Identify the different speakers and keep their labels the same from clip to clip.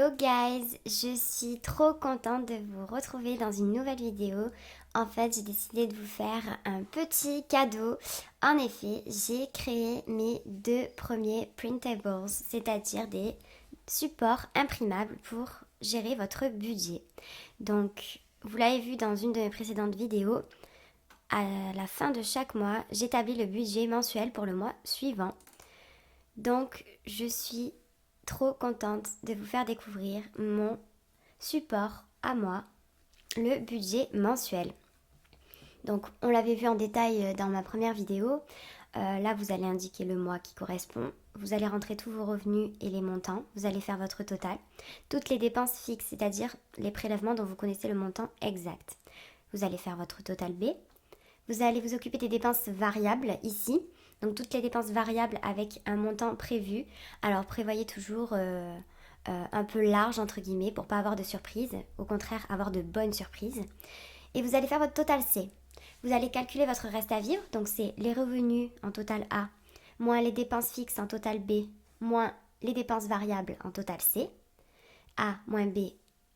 Speaker 1: Hello guys, je suis trop contente de vous retrouver dans une nouvelle vidéo. En fait, j'ai décidé de vous faire un petit cadeau. En effet, j'ai créé mes deux premiers printables, c'est-à-dire des supports imprimables pour gérer votre budget. Donc, vous l'avez vu dans une de mes précédentes vidéos, à la fin de chaque mois, j'établis le budget mensuel pour le mois suivant. Donc, je suis trop contente de vous faire découvrir mon support à moi, le budget mensuel. Donc, on l'avait vu en détail dans ma première vidéo. Là, vous allez indiquer le mois qui correspond. Vous allez rentrer tous vos revenus et les montants. Vous allez faire votre total. Toutes les dépenses fixes, c'est-à-dire les prélèvements dont vous connaissez le montant exact. Vous allez faire votre total B. Vous allez vous occuper des dépenses variables ici. Donc toutes les dépenses variables avec un montant prévu. Alors prévoyez toujours un peu large entre guillemets pour pas avoir de surprises. Au contraire, avoir de bonnes surprises. Et vous allez faire votre total C. Vous allez calculer votre reste à vivre. Donc c'est les revenus en total A, moins les dépenses fixes en total B, moins les dépenses variables en total C. A moins B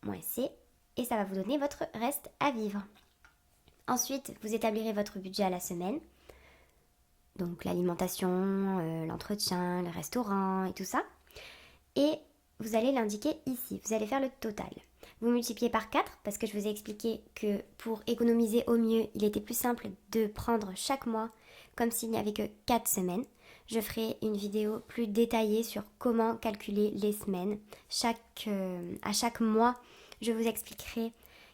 Speaker 1: moins C. Et ça va vous donner votre reste à vivre. Ensuite, vous établirez votre budget à la semaine. Donc l'alimentation, l'entretien, le restaurant et tout ça. Et vous allez l'indiquer ici. Vous allez faire le total. Vous multipliez par 4 parce que je vous ai expliqué que pour économiser au mieux, il était plus simple de prendre chaque mois comme s'il n'y avait que 4 semaines. Je ferai une vidéo plus détaillée sur comment calculer les semaines. À chaque mois, je vous expliquerai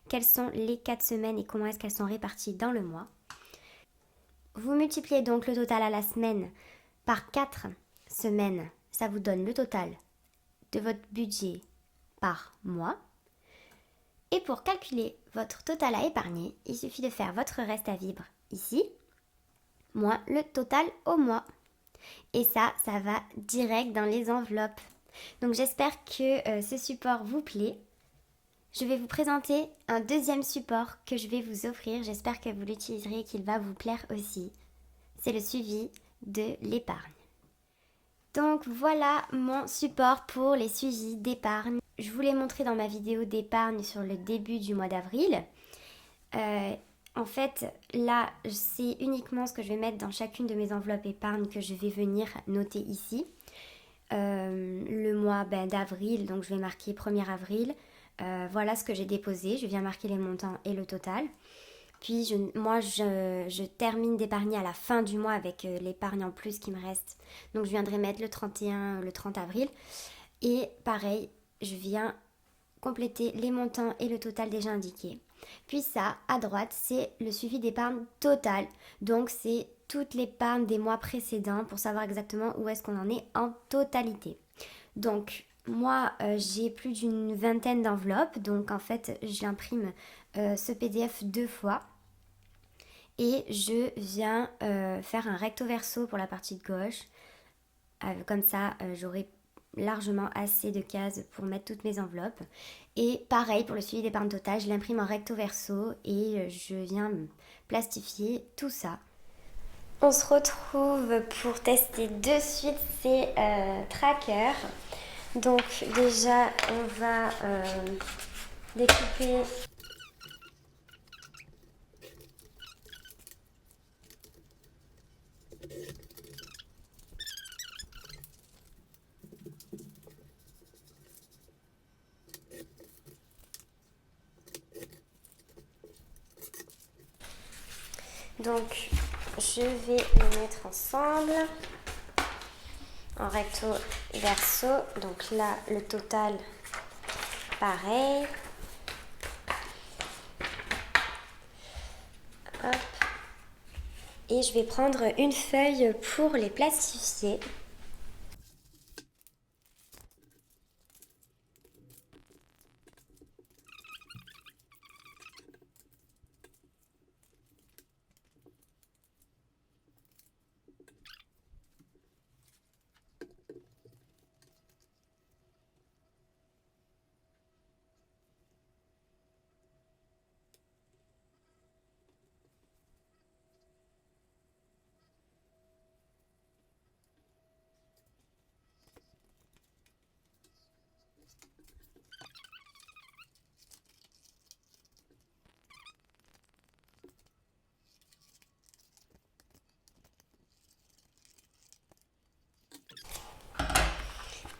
Speaker 1: quelles sont les 4 semaines et comment est-ce qu'elles sont réparties dans le mois. Vous multipliez donc le total à la semaine par 4 semaines. Ça vous donne le total de votre budget par mois. Et pour calculer votre total à épargner, il suffit de faire votre reste à vivre ici, moins le total au mois. Et ça va direct dans les enveloppes. Donc j'espère que ce support vous plaît. Je vais vous présenter un deuxième support que je vais vous offrir. J'espère que vous l'utiliserez et qu'il va vous plaire aussi. C'est le suivi de l'épargne. Donc voilà mon support pour les suivis d'épargne. Je vous l'ai montré dans ma vidéo d'épargne sur le début du mois d'avril. En fait, là, c'est uniquement ce que je vais mettre dans chacune de mes enveloppes épargne que je vais venir noter ici. Le mois d'avril, donc je vais marquer 1er avril. Voilà ce que j'ai déposé. Je viens marquer les montants et le total. Puis je termine d'épargner à la fin du mois avec l'épargne en plus qui me reste. Donc je viendrai mettre le 31, le 30 avril. Et pareil, je viens compléter les montants et le total déjà indiqué. Puis ça, à droite, c'est le suivi d'épargne totale. Donc c'est toute l'épargne des mois précédents pour savoir exactement où est-ce qu'on en est en totalité. Donc moi, j'ai plus d'une vingtaine d'enveloppes. Donc en fait, j'imprime ce PDF 2 fois. Et je viens faire un recto verso pour la partie de gauche. Comme ça, j'aurai largement assez de cases pour mettre toutes mes enveloppes. Et pareil pour le suivi d'épargne totale, je l'imprime en recto verso et je viens plastifier tout ça. On se retrouve pour tester de suite ces trackers. Donc déjà, on va découper. Donc, je vais les mettre ensemble en recto verso. Donc là, le total, pareil. Hop. Et je vais prendre une feuille pour les plastifier.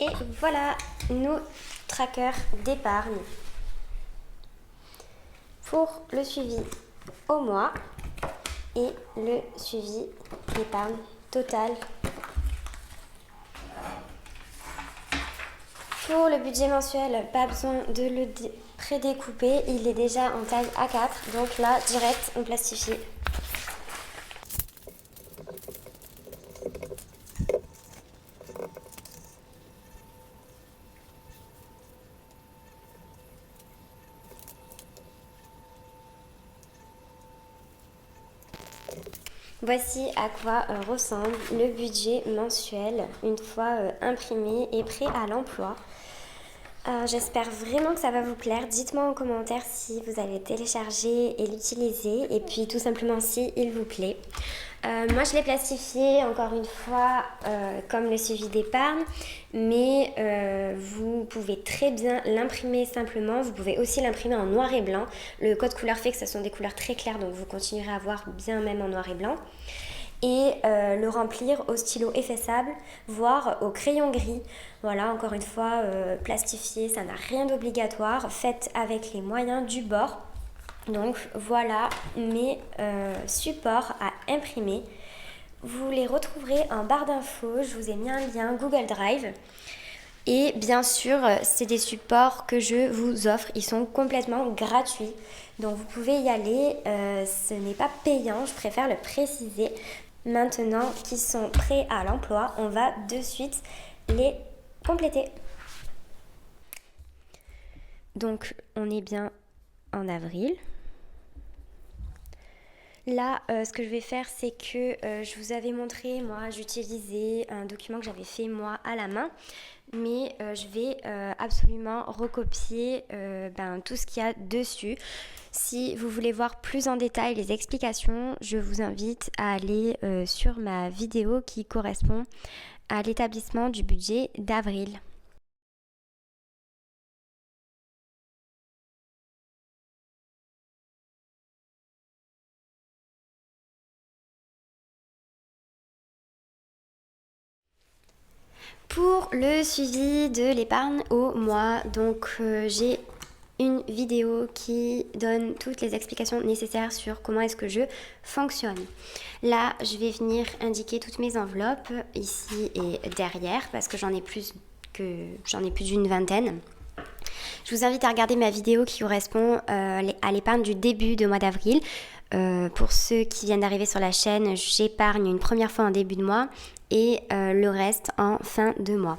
Speaker 1: Et voilà nos trackers d'épargne pour le suivi au mois et le suivi d'épargne totale. Pour le budget mensuel, pas besoin de le prédécouper, il est déjà en taille A4, donc là, direct, on plastifie. Voici à quoi ressemble le budget mensuel une fois imprimé et prêt à l'emploi. J'espère vraiment que ça va vous plaire. Dites-moi en commentaire si vous allez télécharger et l'utiliser et puis tout simplement si il vous plaît. Moi je l'ai plastifié encore une fois comme le suivi d'épargne, mais vous pouvez très bien l'imprimer simplement. Vous pouvez aussi l'imprimer en noir et blanc. Le code couleur fait que ce sont des couleurs très claires, donc vous continuerez à voir bien même en noir et blanc. Et le remplir au stylo effaçable, voire au crayon gris. Voilà, encore une fois, plastifié, ça n'a rien d'obligatoire. Faites avec les moyens du bord. Donc voilà mes supports à imprimer. Vous les retrouverez en barre d'infos. Je vous ai mis un lien Google Drive. Et bien sûr, c'est des supports que je vous offre. Ils sont complètement gratuits. Donc vous pouvez y aller. Ce n'est pas payant, je préfère le préciser. Maintenant qu'ils sont prêts à l'emploi, on va de suite les compléter. Donc on est bien en avril. Là, ce que je vais faire, c'est que je vous avais montré, moi, j'utilisais un document que j'avais fait, moi, à la main. Mais je vais absolument recopier tout ce qu'il y a dessus. Si vous voulez voir plus en détail les explications, je vous invite à aller sur ma vidéo qui correspond à l'établissement du budget d'avril. Pour le suivi de l'épargne au mois, donc j'ai une vidéo qui donne toutes les explications nécessaires sur comment est-ce que je fonctionne. Là, je vais venir indiquer toutes mes enveloppes ici et derrière parce que j'en ai plus d'une vingtaine. Je vous invite à regarder ma vidéo qui correspond à l'épargne du début de mois d'avril. Pour ceux qui viennent d'arriver sur la chaîne, j'épargne une première fois en début de mois et le reste en fin de mois.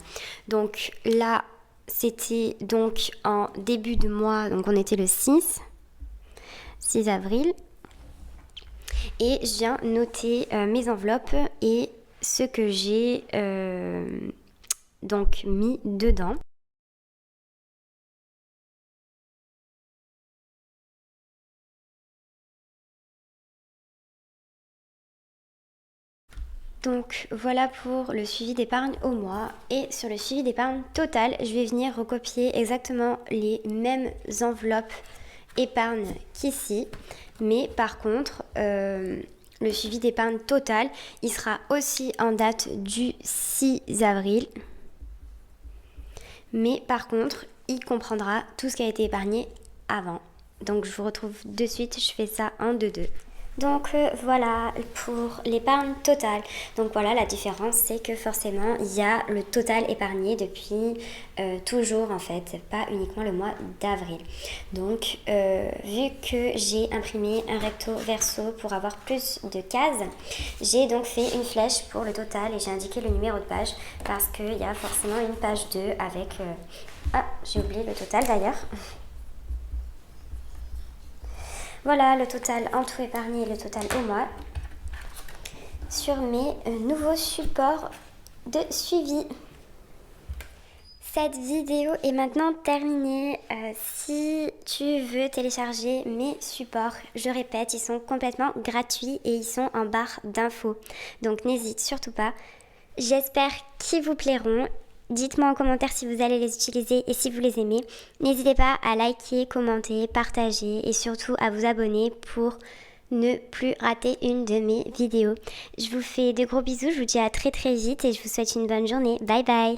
Speaker 1: Donc là, c'était donc en début de mois, donc on était le 6 avril. Et je viens noter mes enveloppes et ce que j'ai donc mis dedans. Donc voilà pour le suivi d'épargne au mois. Et sur le suivi d'épargne total, je vais venir recopier exactement les mêmes enveloppes épargne qu'ici. Mais par contre, le suivi d'épargne total, il sera aussi en date du 6 avril. Mais par contre, il comprendra tout ce qui a été épargné avant. Donc je vous retrouve de suite, je fais ça en 2-2. Donc voilà pour l'épargne totale. Donc voilà, la différence c'est que forcément il y a le total épargné depuis toujours en fait, pas uniquement le mois d'avril. Donc vu que j'ai imprimé un recto verso pour avoir plus de cases, j'ai donc fait une flèche pour le total et j'ai indiqué le numéro de page parce qu'il y a forcément une page 2 avec... Ah, j'ai oublié le total d'ailleurs. Voilà le total en tout épargné et le total au mois sur mes nouveaux supports de suivi. Cette vidéo est maintenant terminée. Si tu veux télécharger mes supports, je répète, ils sont complètement gratuits et ils sont en barre d'infos. Donc n'hésite surtout pas. J'espère qu'ils vous plairont. Dites-moi en commentaire si vous allez les utiliser et si vous les aimez. N'hésitez pas à liker, commenter, partager et surtout à vous abonner pour ne plus rater une de mes vidéos. Je vous fais de gros bisous, je vous dis à très vite et je vous souhaite une bonne journée. Bye bye!